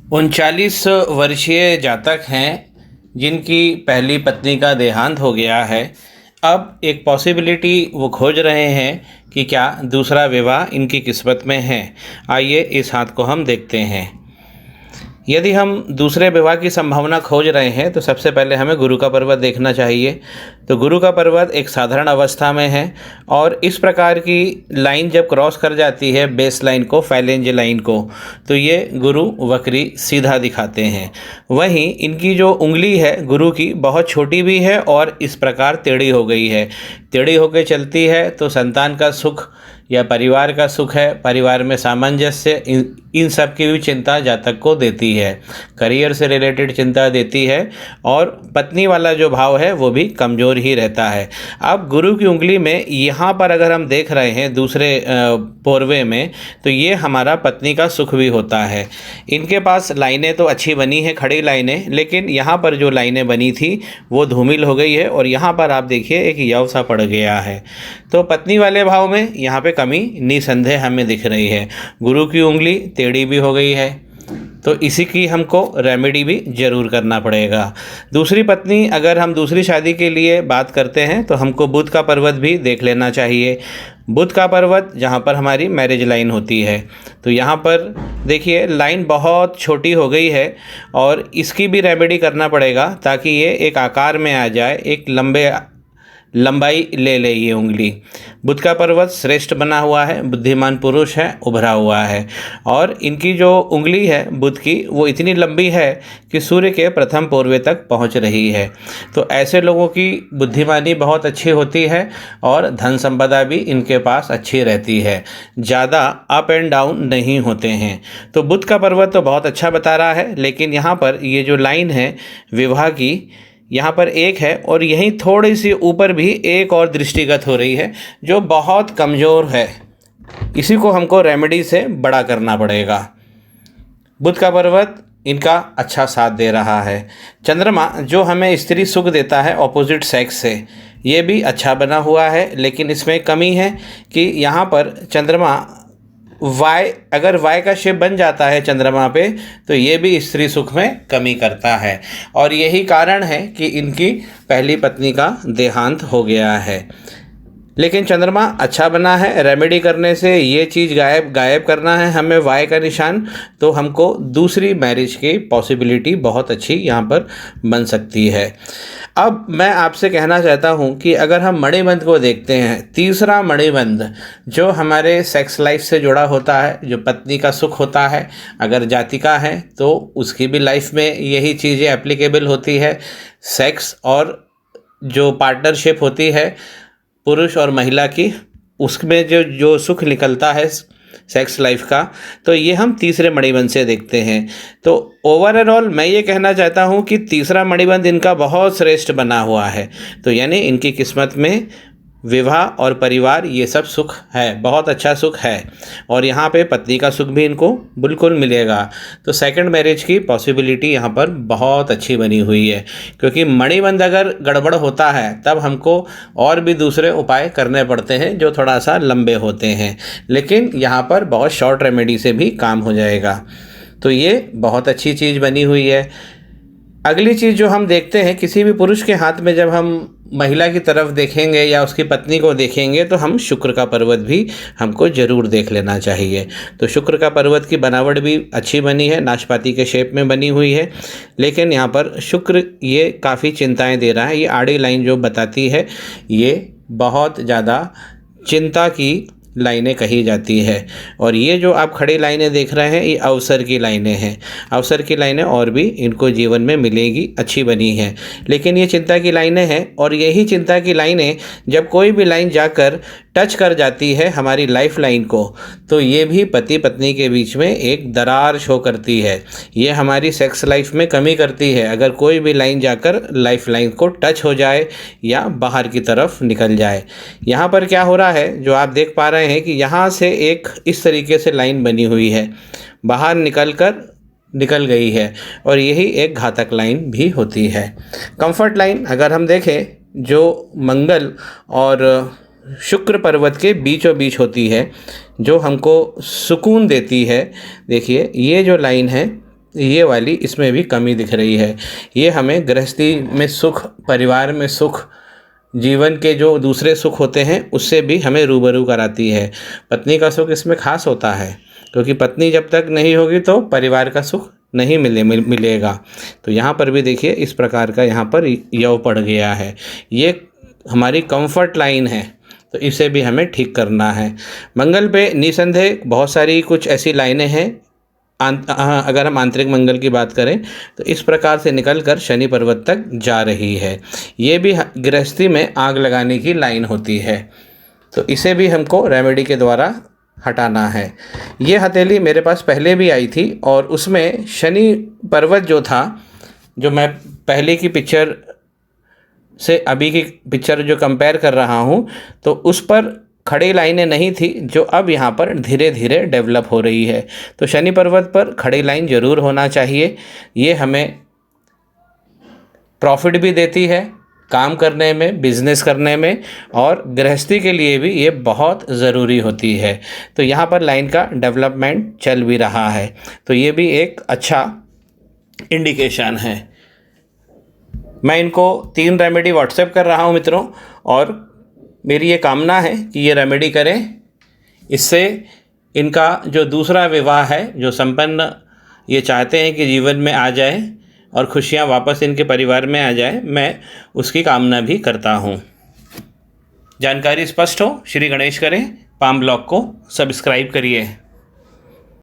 39 वर्षीय जातक हैं जिनकी पहली पत्नी का देहांत हो गया है। अब एक पॉसिबिलिटी वो खोज रहे हैं कि क्या दूसरा विवाह इनकी किस्मत में है। आइए इस हाथ को हम देखते हैं। यदि हम दूसरे विवाह की संभावना खोज रहे हैं तो सबसे पहले हमें गुरु का पर्वत देखना चाहिए। तो गुरु का पर्वत एक साधारण अवस्था में है और इस प्रकार की लाइन जब क्रॉस कर जाती है बेस लाइन को, फाइलेंज लाइन को, तो ये गुरु वक्री सीधा दिखाते हैं। वहीं इनकी जो उंगली है गुरु की बहुत छोटी भी है और इस प्रकार टेढ़ी हो गई है। टेढ़ी होकर चलती है तो संतान का सुख या परिवार का सुख है, परिवार में सामंजस्य, इन सब की भी चिंता जातक को देती है। करियर से रिलेटेड चिंता देती है और पत्नी वाला जो भाव है वो भी कमज़ोर ही रहता है। अब गुरु की उंगली में यहाँ पर अगर हम देख रहे हैं दूसरे पोरवे में, तो ये हमारा पत्नी का सुख भी होता है। इनके पास लाइनें तो अच्छी बनी हैं, खड़ी लाइनें, लेकिन यहाँ पर जो लाइनें बनी थी वो धूमिल हो गई है और यहाँ पर आप देखिए एक यव सा पड़ गया है। तो पत्नी वाले भाव में यहाँ पे कमी निसंदेह हमें दिख रही है। गुरु की उंगली टेढ़ी भी हो गई है, तो इसी की हमको रेमेडी भी ज़रूर करना पड़ेगा। दूसरी पत्नी, अगर हम दूसरी शादी के लिए बात करते हैं तो हमको बुध का पर्वत भी देख लेना चाहिए। बुध का पर्वत जहाँ पर हमारी मैरिज लाइन होती है, तो यहाँ पर देखिए लाइन बहुत छोटी हो गई है और इसकी भी रेमेडी करना पड़ेगा ताकि ये एक आकार में आ जाए, एक लंबाई ले ले ये उंगली। बुध का पर्वत श्रेष्ठ बना हुआ है, बुद्धिमान पुरुष है, उभरा हुआ है और इनकी जो उंगली है बुध की वो इतनी लंबी है कि सूर्य के प्रथम पोरवे तक पहुंच रही है। तो ऐसे लोगों की बुद्धिमानी बहुत अच्छी होती है और धन संपदा भी इनके पास अच्छी रहती है, ज़्यादा अप एंड डाउन नहीं होते हैं। तो बुध का पर्वत तो बहुत अच्छा बता रहा है, लेकिन यहाँ पर ये जो लाइन है विवाह की, यहाँ पर एक है और यहीं थोड़ी सी ऊपर भी एक और दृष्टिगत हो रही है जो बहुत कमज़ोर है। इसी को हमको रेमेडी से बड़ा करना पड़ेगा। बुध का पर्वत इनका अच्छा साथ दे रहा है। चंद्रमा जो हमें स्त्री सुख देता है ऑपोजिट सेक्स से, ये भी अच्छा बना हुआ है, लेकिन इसमें कमी है कि यहाँ पर चंद्रमा वाय, अगर वाय का शेप बन जाता है चंद्रमा पे तो ये भी स्त्री सुख में कमी करता है और यही कारण है कि इनकी पहली पत्नी का देहांत हो गया है। लेकिन चंद्रमा अच्छा बना है, रेमेडी करने से ये चीज़ गायब करना है हमें वाय का निशान, तो हमको दूसरी मैरिज की पॉसिबिलिटी बहुत अच्छी यहाँ पर बन सकती है। अब मैं आपसे कहना चाहता हूँ कि अगर हम मणिबंध को देखते हैं, तीसरा मणिबंध जो हमारे सेक्स लाइफ से जुड़ा होता है, जो पत्नी का सुख होता है, अगर जातिका है तो उसकी भी लाइफ में यही चीज़ें एप्लीकेबल होती है। सेक्स और जो पार्टनरशिप होती है पुरुष और महिला की, उसमें जो सुख निकलता है सेक्स लाइफ का, तो ये हम तीसरे मणिबंध से देखते हैं। तो ओवरऑल मैं ये कहना चाहता हूँ कि तीसरा मणिबंध इनका बहुत श्रेष्ठ बना हुआ है। तो यानी इनकी किस्मत में विवाह और परिवार ये सब सुख है, बहुत अच्छा सुख है और यहाँ पे पत्नी का सुख भी इनको बिल्कुल मिलेगा। तो सेकंड मैरिज की पॉसिबिलिटी यहाँ पर बहुत अच्छी बनी हुई है, क्योंकि मणिबंध अगर गड़बड़ होता है तब हमको और भी दूसरे उपाय करने पड़ते हैं जो थोड़ा सा लंबे होते हैं, लेकिन यहाँ पर बहुत शॉर्ट रेमेडी से भी काम हो जाएगा। तो ये बहुत अच्छी चीज़ बनी हुई है। अगली चीज़ जो हम देखते हैं, किसी भी पुरुष के हाथ में जब हम महिला की तरफ देखेंगे या उसकी पत्नी को देखेंगे तो हम शुक्र का पर्वत भी हमको ज़रूर देख लेना चाहिए। तो शुक्र का पर्वत की बनावट भी अच्छी बनी है, नाशपाती के शेप में बनी हुई है, लेकिन यहाँ पर शुक्र ये काफ़ी चिंताएं दे रहा है। ये आड़ी लाइन जो बताती है ये बहुत ज़्यादा चिंता की लाइनें कही जाती है और ये जो आप खड़ी लाइनें देख रहे हैं ये अवसर की लाइनें हैं। अवसर की लाइनें और भी इनको जीवन में मिलेगी, अच्छी बनी हैं, लेकिन ये चिंता की लाइनें हैं और यही चिंता की लाइनें जब कोई भी लाइन जाकर टच कर जाती है हमारी लाइफ लाइन को, तो ये भी पति पत्नी के बीच में एक दरार शो करती है। ये हमारी सेक्स लाइफ में कमी करती है अगर कोई भी लाइन जाकर लाइफ लाइन को टच हो जाए या बाहर की तरफ निकल जाए। यहाँ पर क्या हो रहा है, जो आप देख पा रहे हैं कि यहाँ से एक इस तरीके से लाइन बनी हुई है, बाहर निकल गई है और यही एक घातक लाइन भी होती है। कंफर्ट लाइन अगर हम देखें जो मंगल और शुक्र पर्वत के बीचों बीच होती है, जो हमको सुकून देती है। देखिए ये जो लाइन है ये वाली इसमें भी कमी दिख रही है। ये हमें गृहस्थी में सुख, परिवार में सुख, जीवन के जो दूसरे सुख होते हैं उससे भी हमें रूबरू कराती है। पत्नी का सुख इसमें खास होता है, क्योंकि पत्नी जब तक नहीं होगी तो परिवार का सुख नहीं मिलेगा। तो यहाँ पर भी देखिए इस प्रकार का यहाँ पर यव पड़ गया है। ये हमारी कंफर्ट लाइन है, तो इसे भी हमें ठीक करना है। मंगल पे निसंदेह बहुत सारी कुछ ऐसी लाइनें हैं। अगर हम आंतरिक मंगल की बात करें तो इस प्रकार से निकलकर शनि पर्वत तक जा रही है। ये भी गृहस्थी में आग लगाने की लाइन होती है, तो इसे भी हमको रेमेडी के द्वारा हटाना है। ये हथेली मेरे पास पहले भी आई थी और उसमें शनि पर्वत जो था, जो मैं पहले की पिक्चर से अभी की पिक्चर जो कंपेयर कर रहा हूँ, तो उस पर खड़ी लाइनें नहीं थी, जो अब यहाँ पर धीरे धीरे डेवलप हो रही है। तो शनि पर्वत पर खड़ी लाइन ज़रूर होना चाहिए। ये हमें प्रॉफिट भी देती है काम करने में, बिजनेस करने में, और गृहस्थी के लिए भी ये बहुत ज़रूरी होती है। तो यहाँ पर लाइन का डेवलपमेंट चल भी रहा है, तो ये भी एक अच्छा इंडिकेशन है। मैं इनको 3 रेमेडी व्हाट्सएप कर रहा हूँ मित्रों, और मेरी ये कामना है कि ये रेमेडी करें। इससे इनका जो दूसरा विवाह है, जो संपन्न ये चाहते हैं कि जीवन में आ जाए और खुशियाँ वापस इनके परिवार में आ जाए, मैं उसकी कामना भी करता हूँ। जानकारी स्पष्ट हो? श्री गणेश करें। पाम ब्लॉग को सब्सक्राइब करिए।